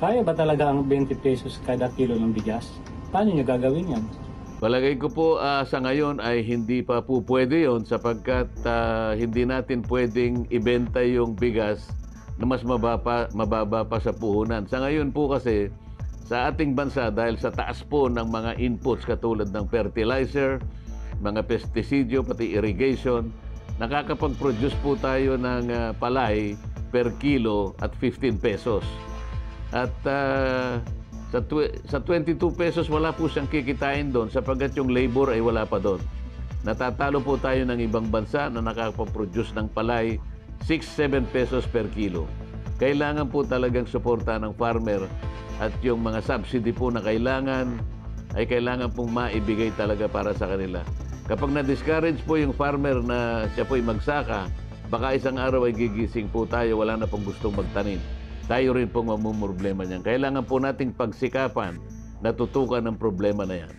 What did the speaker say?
Kaya ba talaga ang 20 pesos kada kilo ng bigas? Paano niyo gagawin yan? Palagay ko po sa ngayon ay hindi pa po pwede yon sapagkat hindi natin pwedeng ibenta yung bigas na mas mababa pa sa puhunan. Sa ngayon po kasi sa ating bansa dahil sa taas po ng mga inputs katulad ng fertilizer, mga pestisidyo, pati irrigation, nakakapag-produce po tayo ng palay per kilo at 15 pesos. At sa 22 pesos wala po siyang kikitain doon sapagkat yung labor ay wala pa doon. Natatalo po tayo ng ibang bansa na nakakapag-produce ng palay 6-7 pesos per kilo. Kailangan po talagang suporta ng farmer at yung mga subsidy po na kailangan ay kailangan pong maibigay talaga para sa kanila. Kapag na-discourage po yung farmer na siya po'y magsaka, baka isang araw ay gigising po tayo, wala na pong gustong magtanim. Tayo rin pong mamumroblema niyan. Kailangan po nating pagsikapan na tutukan ng problema na yan.